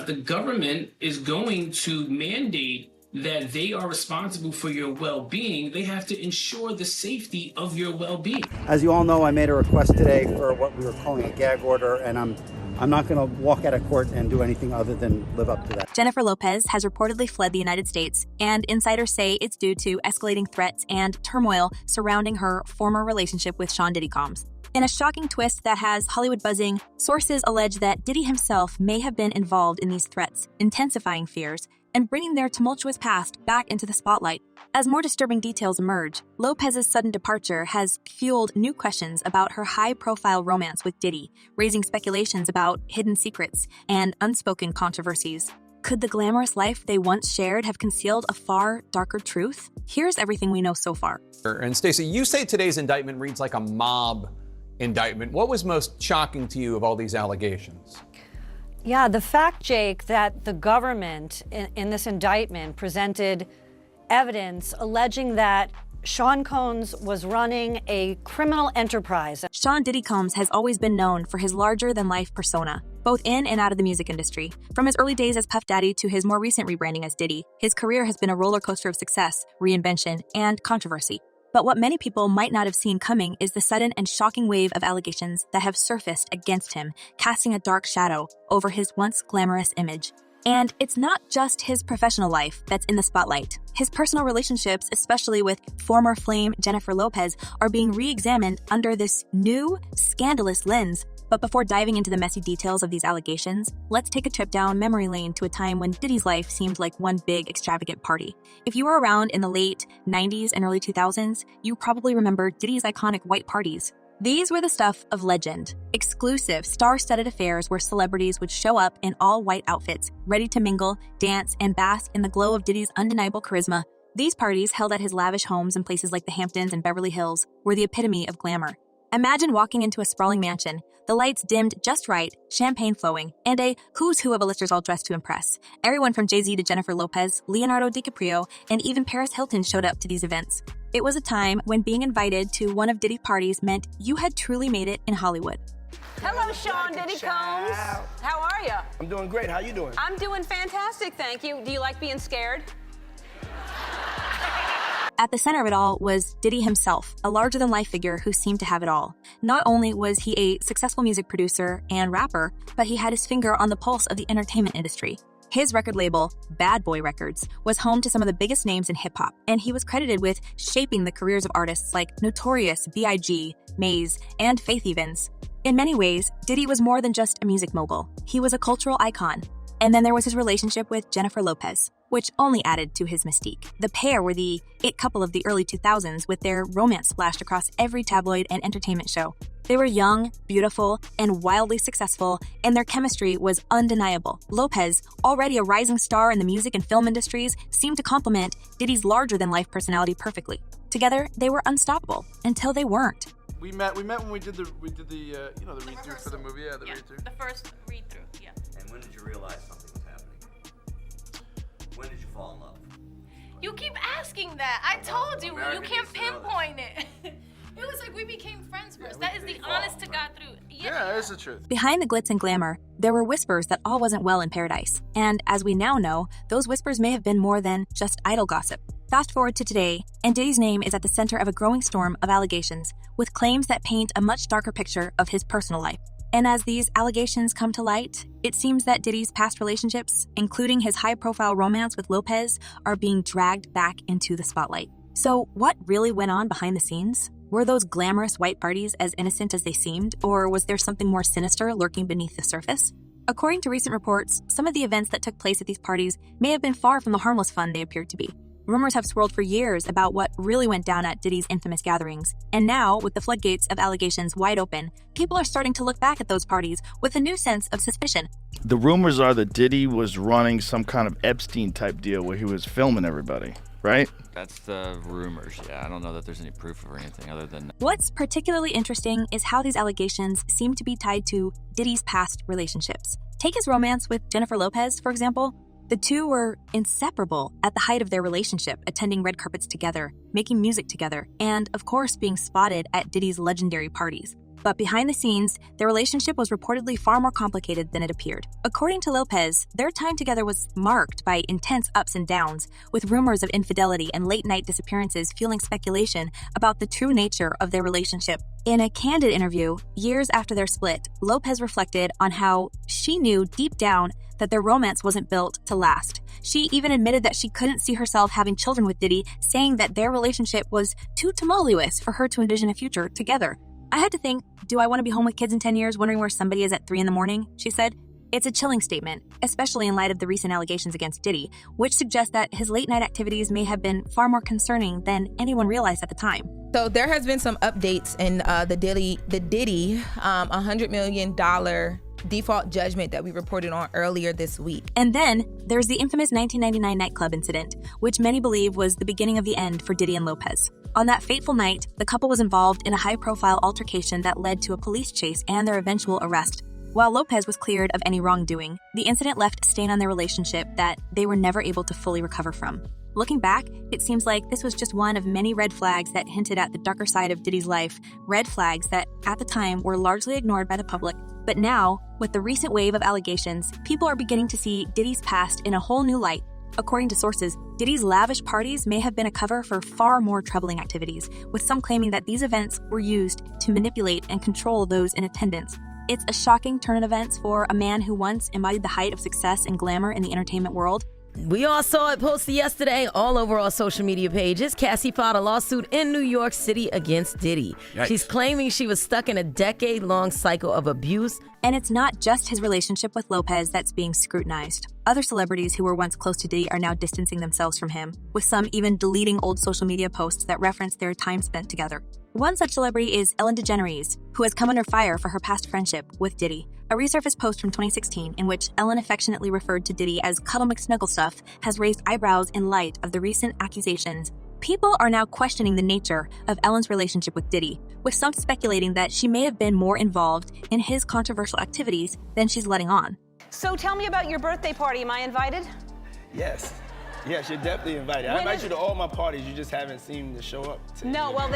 the government is going to mandate that they are responsible for your well-being, they have to ensure the safety of your well-being. As you all know, I made a request today for what we were calling a gag order, and I'm not going to walk out of court and do anything other than live up to that. Jennifer Lopez has reportedly fled the United States, and insiders say it's due to escalating threats and turmoil surrounding her former relationship with Sean Diddy Combs. In a shocking twist that has Hollywood buzzing, sources allege that Diddy himself may have been involved in these threats, intensifying fears and bringing their tumultuous past back into the spotlight. As more disturbing details emerge, Lopez's sudden departure has fueled new questions about her high-profile romance with Diddy, raising speculations about hidden secrets and unspoken controversies. Could the glamorous life they once shared have concealed a far darker truth? Here's everything we know so far. And Stacey, you say today's indictment reads like a mob indictment. What was most shocking to you of all these allegations? Yeah, the fact, Jake, that the government in this indictment presented evidence alleging that Sean Combs was running a criminal enterprise. Sean Diddy Combs has always been known for his larger-than-life persona, both in and out of the music industry. From his early days as Puff Daddy to his more recent rebranding as Diddy, his career has been a roller coaster of success, reinvention, and controversy. But what many people might not have seen coming is the sudden and shocking wave of allegations that have surfaced against him, casting a dark shadow over his once glamorous image. And it's not just his professional life that's in the spotlight. His personal relationships, especially with former flame Jennifer Lopez, are being re-examined under this new, scandalous lens. But before diving into the messy details of these allegations, let's take a trip down memory lane to a time when Diddy's life seemed like one big extravagant party. If you were around in the late 90s and early 2000s, you probably remember Diddy's iconic white parties. These were the stuff of legend. Exclusive, star-studded affairs where celebrities would show up in all-white outfits, ready to mingle, dance, and bask in the glow of Diddy's undeniable charisma. These parties, held at his lavish homes in places like the Hamptons and Beverly Hills, were the epitome of glamour. Imagine walking into a sprawling mansion, the lights dimmed just right, champagne flowing, and a who's who of A-listers all dressed to impress. Everyone from Jay-Z to Jennifer Lopez, Leonardo DiCaprio, and even Paris Hilton showed up to these events. It was a time when being invited to one of Diddy's parties meant you had truly made it in Hollywood. Hello, Sean Diddy Combs. How are you? I'm doing great. How you doing? I'm doing fantastic, thank you. Do you like being scared? At the center of it all was Diddy himself, a larger-than-life figure who seemed to have it all. Not only was he a successful music producer and rapper, but he had his finger on the pulse of the entertainment industry. His record label, Bad Boy Records, was home to some of the biggest names in hip-hop, and he was credited with shaping the careers of artists like Notorious, B.I.G., Maze, and Faith Evans. In many ways, Diddy was more than just a music mogul. He was a cultural icon. And then there was his relationship with Jennifer Lopez, which only added to his mystique. The pair were the it couple of the early 2000s, with their romance splashed across every tabloid and entertainment show. They were young, beautiful, and wildly successful, and their chemistry was undeniable. Lopez, already a rising star in the music and film industries, seemed to complement Diddy's larger-than-life personality perfectly. Together, they were unstoppable, until they weren't. We met when we did the read-through for the movie. Yeah, the read-through. The first read-through, yeah. And when did you realize something was happening? When did you fall in love? You keep asking that. I told you, you can't pinpoint it. It was like we became friends first. That is the honest to God truth. Yeah, that's the truth. Behind the glitz and glamour, there were whispers that all wasn't well in paradise. And as we now know, those whispers may have been more than just idle gossip. Fast forward to today, and Diddy's name is at the center of a growing storm of allegations, with claims that paint a much darker picture of his personal life. And as these allegations come to light, it seems that Diddy's past relationships, including his high-profile romance with Lopez, are being dragged back into the spotlight. So what really went on behind the scenes? Were those glamorous white parties as innocent as they seemed, or was there something more sinister lurking beneath the surface? According to recent reports, some of the events that took place at these parties may have been far from the harmless fun they appeared to be. Rumors have swirled for years about what really went down at Diddy's infamous gatherings. And now, with the floodgates of allegations wide open, people are starting to look back at those parties with a new sense of suspicion. The rumors are that Diddy was running some kind of Epstein-type deal where he was filming everybody, right? That's the rumors, yeah. I don't know that there's any proof or anything other than... What's particularly interesting is how these allegations seem to be tied to Diddy's past relationships. Take his romance with Jennifer Lopez, for example. The two were inseparable at the height of their relationship, attending red carpets together, making music together, and, of course, being spotted at Diddy's legendary parties. But behind the scenes, their relationship was reportedly far more complicated than it appeared. According to Lopez, their time together was marked by intense ups and downs, with rumors of infidelity and late-night disappearances fueling speculation about the true nature of their relationship. In a candid interview, years after their split, Lopez reflected on how she knew deep down that their romance wasn't built to last. She even admitted that she couldn't see herself having children with Diddy, saying that their relationship was too tumultuous for her to envision a future together. I had to think, do I want to be home with kids in 10 years wondering where somebody is at 3 a.m, she said. It's a chilling statement, especially in light of the recent allegations against Diddy, which suggest that his late-night activities may have been far more concerning than anyone realized at the time. So there has been some updates in the Diddy $100 million default judgment that we reported on earlier this week. And then there's the infamous 1999 nightclub incident, which many believe was the beginning of the end for Diddy and Lopez. On that fateful night, the couple was involved in a high-profile altercation that led to a police chase and their eventual arrest. While Lopez was cleared of any wrongdoing, the incident left a stain on their relationship that they were never able to fully recover from. Looking back, it seems like this was just one of many red flags that hinted at the darker side of Diddy's life, red flags that, at the time, were largely ignored by the public. But now, with the recent wave of allegations, people are beginning to see Diddy's past in a whole new light. According to sources, Diddy's lavish parties may have been a cover for far more troubling activities, with some claiming that these events were used to manipulate and control those in attendance. It's a shocking turn of events for a man who once embodied the height of success and glamour in the entertainment world. We all saw it posted yesterday all over our social media pages. Cassie filed a lawsuit in New York City against Diddy. Yikes. She's claiming she was stuck in a decade-long cycle of abuse. And it's not just his relationship with Lopez that's being scrutinized. Other celebrities who were once close to Diddy are now distancing themselves from him, with some even deleting old social media posts that reference their time spent together. One such celebrity is Ellen DeGeneres, who has come under fire for her past friendship with Diddy. A resurfaced post from 2016 in which Ellen affectionately referred to Diddy as Cuddle McSnugglestuff has raised eyebrows in light of the recent accusations. People are now questioning the nature of Ellen's relationship with Diddy, with some speculating that she may have been more involved in his controversial activities than she's letting on. So tell me about your birthday party. Am I invited? Yes. Yes, you're definitely invited. I invite you to all my parties. You just haven't seemed to show up. No, well,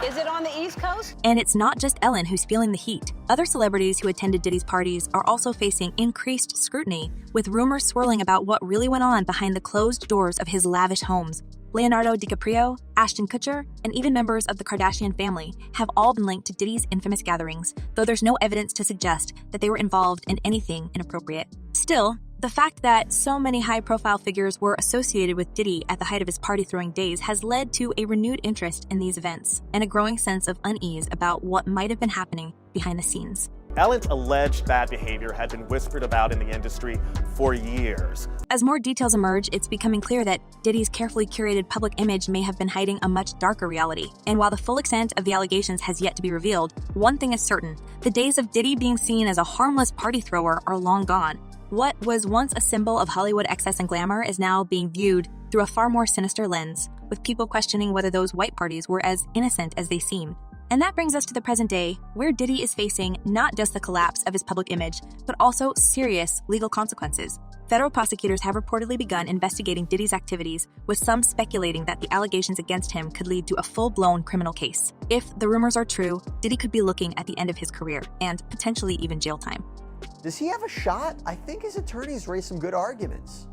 is it on the East Coast? And it's not just Ellen who's feeling the heat. Other celebrities who attended Diddy's parties are also facing increased scrutiny, with rumors swirling about what really went on behind the closed doors of his lavish homes. Leonardo DiCaprio, Ashton Kutcher, and even members of the Kardashian family have all been linked to Diddy's infamous gatherings, though there's no evidence to suggest that they were involved in anything inappropriate. Still, the fact that so many high-profile figures were associated with Diddy at the height of his party-throwing days has led to a renewed interest in these events and a growing sense of unease about what might have been happening behind the scenes. Ellen's alleged bad behavior had been whispered about in the industry for years. As more details emerge, it's becoming clear that Diddy's carefully curated public image may have been hiding a much darker reality. And while the full extent of the allegations has yet to be revealed, one thing is certain: the days of Diddy being seen as a harmless party thrower are long gone. What was once a symbol of Hollywood excess and glamour is now being viewed through a far more sinister lens, with people questioning whether those white parties were as innocent as they seemed. And that brings us to the present day, where Diddy is facing not just the collapse of his public image, but also serious legal consequences. Federal prosecutors have reportedly begun investigating Diddy's activities, with some speculating that the allegations against him could lead to a full-blown criminal case. If the rumors are true, Diddy could be looking at the end of his career, and potentially even jail time. Does he have a shot? I think his attorneys raised some good arguments.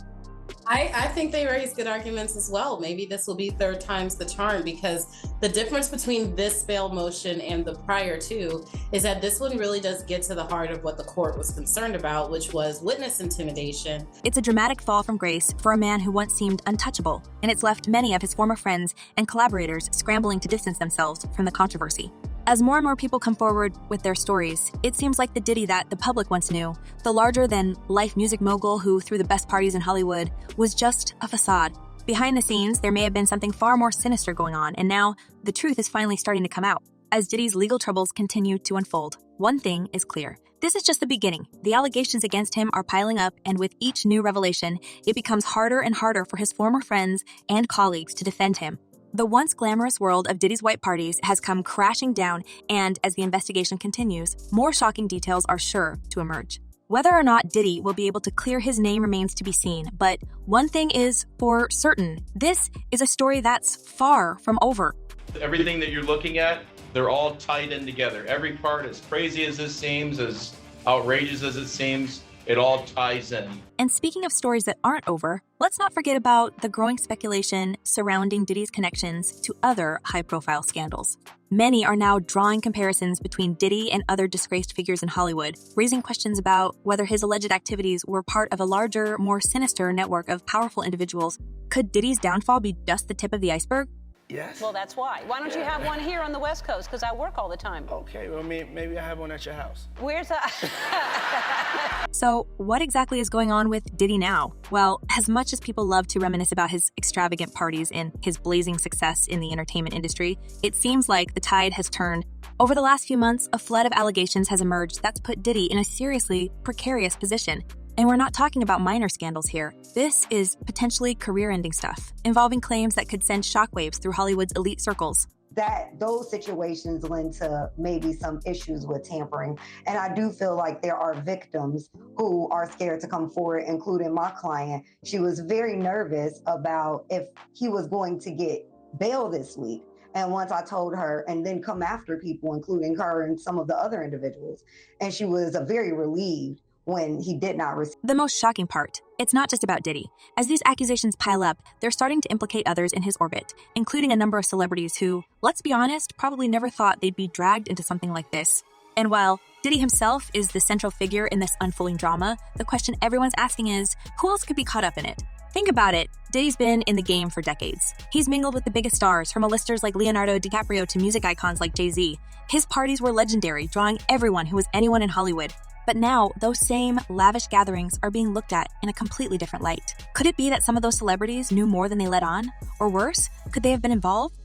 I think they raised good arguments as well. Maybe this will be third time's the charm, because the difference between this bail motion and the prior two is that this one really does get to the heart of what the court was concerned about, which was witness intimidation. It's a dramatic fall from grace for a man who once seemed untouchable, and it's left many of his former friends and collaborators scrambling to distance themselves from the controversy. As more and more people come forward with their stories, it seems like the Diddy that the public once knew, the larger-than-life music mogul who threw the best parties in Hollywood, was just a facade. Behind the scenes, there may have been something far more sinister going on, and now the truth is finally starting to come out. As Diddy's legal troubles continue to unfold, one thing is clear. This is just the beginning. The allegations against him are piling up, and with each new revelation, it becomes harder and harder for his former friends and colleagues to defend him. The once glamorous world of Diddy's white parties has come crashing down, and as the investigation continues, more shocking details are sure to emerge. Whether or not Diddy will be able to clear his name remains to be seen, but one thing is for certain: this is a story that's far from over. Everything that you're looking at They're all tied in together. Every part, as crazy as this seems, as outrageous as it seems, it all ties in. And speaking of stories that aren't over, let's not forget about the growing speculation surrounding Diddy's connections to other high-profile scandals. Many are now drawing comparisons between Diddy and other disgraced figures in Hollywood, raising questions about whether his alleged activities were part of a larger, more sinister network of powerful individuals. Could Diddy's downfall be just the tip of the iceberg? Yes. Well, that's why. Why don't you have one here on the West Coast? Because I work all the time. Okay, well, maybe I have one at your house. Where's that? So, what exactly is going on with Diddy now? Well, as much as people love to reminisce about his extravagant parties and his blazing success in the entertainment industry, it seems like the tide has turned. Over the last few months, a flood of allegations has emerged that's put Diddy in a seriously precarious position. And we're not talking about minor scandals here. This is potentially career-ending stuff, involving claims that could send shockwaves through Hollywood's elite circles. Those situations lend to maybe some issues with tampering. And I do feel like there are victims who are scared to come forward, including my client. She was very nervous about if he was going to get bail this week. And once I told her, and then come after people, including her and some of the other individuals, and she was very relieved when he did not receive. The most shocking part, it's not just about Diddy. As these accusations pile up, they're starting to implicate others in his orbit, including a number of celebrities who, let's be honest, probably never thought they'd be dragged into something like this. And while Diddy himself is the central figure in this unfolding drama, the question everyone's asking is, who else could be caught up in it? Think about it, Diddy's been in the game for decades. He's mingled with the biggest stars, from A-listers like Leonardo DiCaprio to music icons like Jay-Z. His parties were legendary, drawing everyone who was anyone in Hollywood. But now, those same lavish gatherings are being looked at in a completely different light. Could it be that some of those celebrities knew more than they let on? Or worse, could they have been involved?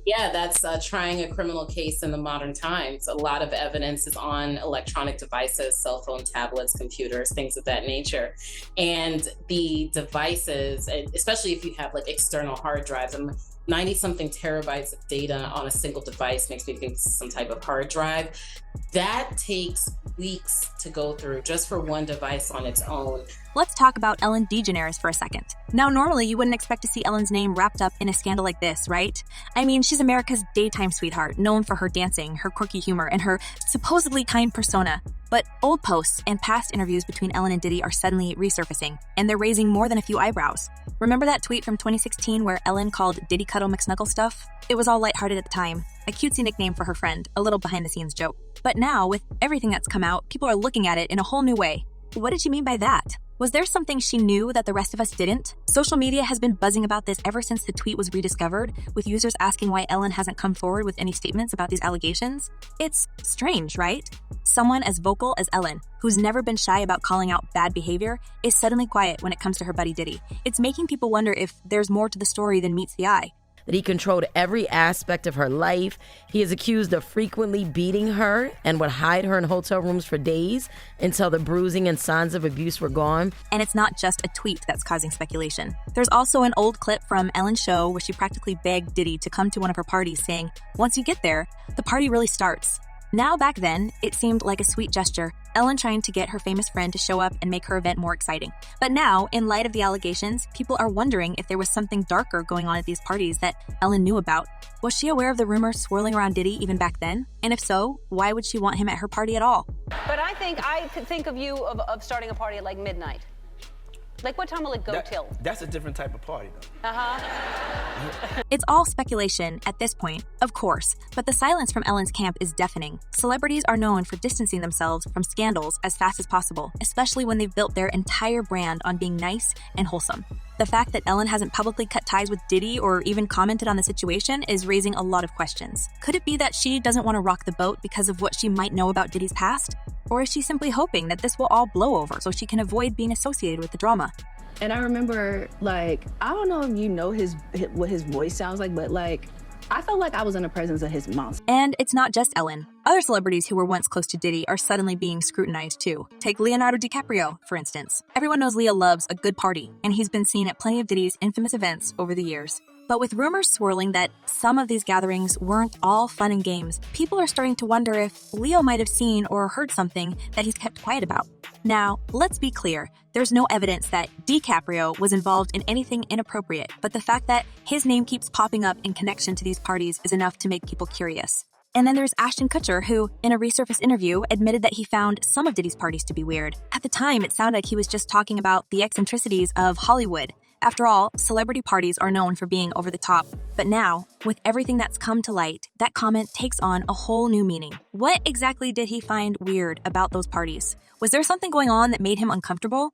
Yeah, that's trying a criminal case in the modern times. A lot of evidence is on electronic devices, cell phone, tablets, computers, things of that nature. And the devices, especially if you have like external hard drives, 90-something terabytes of data on a single device makes me think this is some type of hard drive. That takes weeks to go through just for one device on its own. Let's talk about Ellen DeGeneres for a second. Now, normally you wouldn't expect to see Ellen's name wrapped up in a scandal like this, right? I mean, she's America's daytime sweetheart, known for her dancing, her quirky humor, and her supposedly kind persona. But old posts and past interviews between Ellen and Diddy are suddenly resurfacing, and they're raising more than a few eyebrows. Remember that tweet from 2016 where Ellen called Diddy Cuddle McSnuggles stuff? It was all lighthearted at the time, a cutesy nickname for her friend, a little behind-the-scenes joke. But now, with everything that's come out, people are looking at it in a whole new way. What did she mean by that? Was there something she knew that the rest of us didn't? Social media has been buzzing about this ever since the tweet was rediscovered, with users asking why Ellen hasn't come forward with any statements about these allegations. It's strange, right? Someone as vocal as Ellen, who's never been shy about calling out bad behavior, is suddenly quiet when it comes to her buddy Diddy. It's making people wonder if there's more to the story than meets the eye. That he controlled every aspect of her life. He is accused of frequently beating her and would hide her in hotel rooms for days until the bruising and signs of abuse were gone. And it's not just a tweet that's causing speculation. There's also an old clip from Ellen's show where she practically begged Diddy to come to one of her parties, saying, "Once you get there, the party really starts." Now, back then, it seemed like a sweet gesture, Ellen trying to get her famous friend to show up and make her event more exciting. But now, in light of the allegations, people are wondering if there was something darker going on at these parties that Ellen knew about. Was she aware of the rumors swirling around Diddy even back then? And if so, why would she want him at her party at all? But I could think of you of starting a party at like midnight. Like, what time will it go till? That's a different type of party, though. It's all speculation at this point, of course, but the silence from Ellen's camp is deafening. Celebrities are known for distancing themselves from scandals as fast as possible, especially when they've built their entire brand on being nice and wholesome. The fact that Ellen hasn't publicly cut ties with Diddy or even commented on the situation is raising a lot of questions. Could it be that she doesn't want to rock the boat because of what she might know about Diddy's past? Or is she simply hoping that this will all blow over so she can avoid being associated with the drama? And I remember, like, I don't know if you know what his voice sounds like, but like, I felt like I was in the presence of his mom. And it's not just Ellen. Other celebrities who were once close to Diddy are suddenly being scrutinized too. Take Leonardo DiCaprio, for instance. Everyone knows Leo loves a good party, and he's been seen at plenty of Diddy's infamous events over the years. But with rumors swirling that some of these gatherings weren't all fun and games, people are starting to wonder if Leo might have seen or heard something that he's kept quiet about. Now, let's be clear, there's no evidence that DiCaprio was involved in anything inappropriate, but the fact that his name keeps popping up in connection to these parties is enough to make people curious. And then there's Ashton Kutcher, who, in a resurfaced interview, admitted that he found some of Diddy's parties to be weird. At the time, it sounded like he was just talking about the eccentricities of Hollywood. After all, celebrity parties are known for being over the top. But now, with everything that's come to light, that comment takes on a whole new meaning. What exactly did he find weird about those parties? Was there something going on that made him uncomfortable?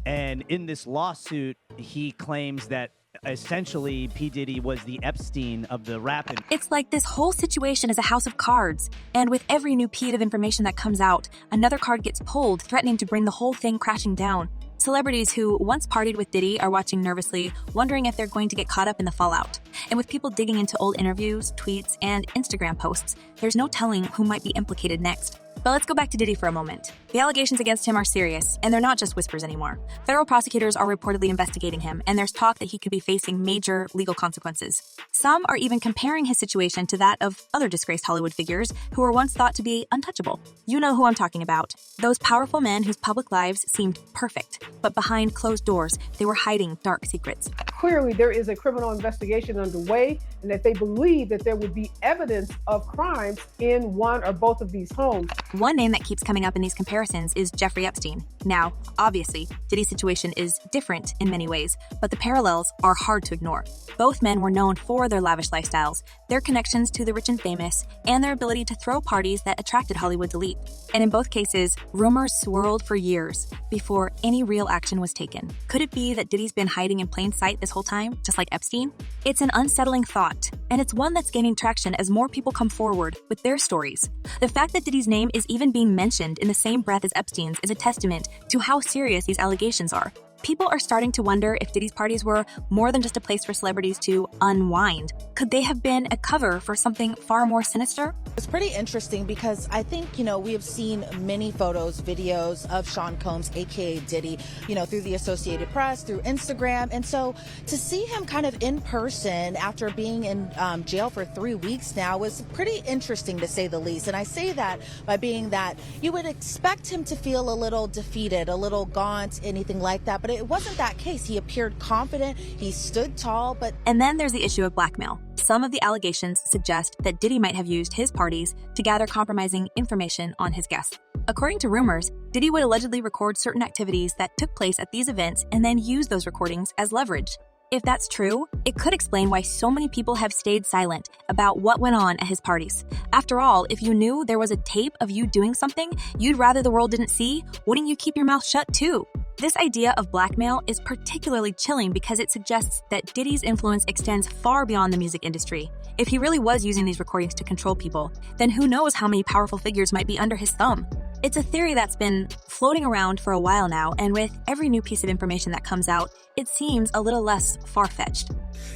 And in this lawsuit, he claims that essentially P. Diddy was the Epstein of the rap. It's like this whole situation is a house of cards. And with every new piece of information that comes out, another card gets pulled, threatening to bring the whole thing crashing down. Celebrities who once partied with Diddy are watching nervously, wondering if they're going to get caught up in the fallout. And with people digging into old interviews, tweets, and Instagram posts, there's no telling who might be implicated next. But let's go back to Diddy for a moment. The allegations against him are serious, and they're not just whispers anymore. Federal prosecutors are reportedly investigating him, and there's talk that he could be facing major legal consequences. Some are even comparing his situation to that of other disgraced Hollywood figures who were once thought to be untouchable. You know who I'm talking about. Those powerful men whose public lives seemed perfect, but behind closed doors, they were hiding dark secrets. Clearly, there is a criminal investigation underway, and that they believe that there would be evidence of crimes in one or both of these homes. One name that keeps coming up in these comparisons is Jeffrey Epstein. Now, obviously, Diddy's situation is different in many ways, but the parallels are hard to ignore. Both men were known for their lavish lifestyles, their connections to the rich and famous, and their ability to throw parties that attracted Hollywood's elite. And in both cases, rumors swirled for years before any real action was taken. Could it be that Diddy's been hiding in plain sight this whole time, just like Epstein? It's an unsettling thought, and it's one that's gaining traction as more people come forward with their stories. The fact that Diddy's name is even being mentioned in the same breath as Epstein's is a testament to how serious these allegations are. People are starting to wonder if Diddy's parties were more than just a place for celebrities to unwind. Could they have been a cover for something far more sinister? It's pretty interesting because I think, we have seen many photos, videos of Sean Combs, aka Diddy, through the Associated Press, through Instagram. And so to see him kind of in person after being in jail for 3 weeks now was pretty interesting, to say the least. And I say that by being that you would expect him to feel a little defeated, a little gaunt, anything like that. But it wasn't that case. He appeared confident, he stood tall, but... And then there's the issue of blackmail. Some of the allegations suggest that Diddy might have used his parties to gather compromising information on his guests. According to rumors, Diddy would allegedly record certain activities that took place at these events and then use those recordings as leverage. If that's true, it could explain why so many people have stayed silent about what went on at his parties. After all, if you knew there was a tape of you doing something you'd rather the world didn't see, wouldn't you keep your mouth shut too? This idea of blackmail is particularly chilling because it suggests that Diddy's influence extends far beyond the music industry. If he really was using these recordings to control people, then who knows how many powerful figures might be under his thumb? It's a theory that's been floating around for a while now, and with every new piece of information that comes out, it seems a little less far-fetched.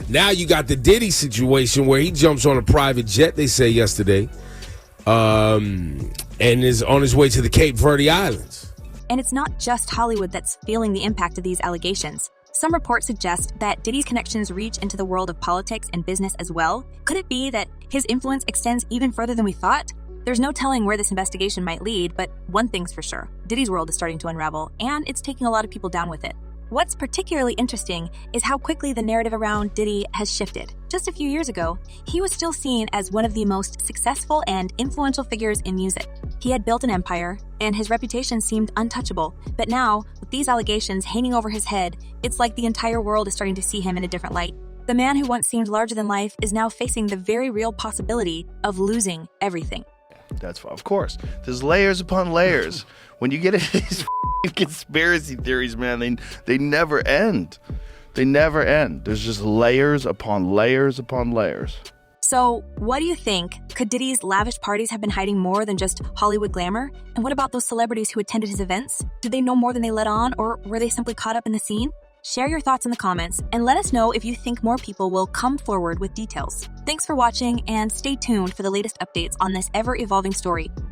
Now you got the Diddy situation where he jumps on a private jet, they say yesterday, and is on his way to the Cape Verde Islands. And it's not just Hollywood that's feeling the impact of these allegations. Some reports suggest that Diddy's connections reach into the world of politics and business as well. Could it be that his influence extends even further than we thought? There's no telling where this investigation might lead, but one thing's for sure. Diddy's world is starting to unravel, and it's taking a lot of people down with it. What's particularly interesting is how quickly the narrative around Diddy has shifted. Just a few years ago, he was still seen as one of the most successful and influential figures in music. He had built an empire, and his reputation seemed untouchable. But now, with these allegations hanging over his head, it's like the entire world is starting to see him in a different light. The man who once seemed larger than life is now facing the very real possibility of losing everything. That's of course. There's layers upon layers. When you get into these conspiracy theories, man, they never end. They never end. There's just layers upon layers upon layers. So, what do you think? Could Diddy's lavish parties have been hiding more than just Hollywood glamour? And what about those celebrities who attended his events? Did they know more than they let on, or were they simply caught up in the scene? Share your thoughts in the comments, and let us know if you think more people will come forward with details. Thanks for watching, and stay tuned for the latest updates on this ever-evolving story.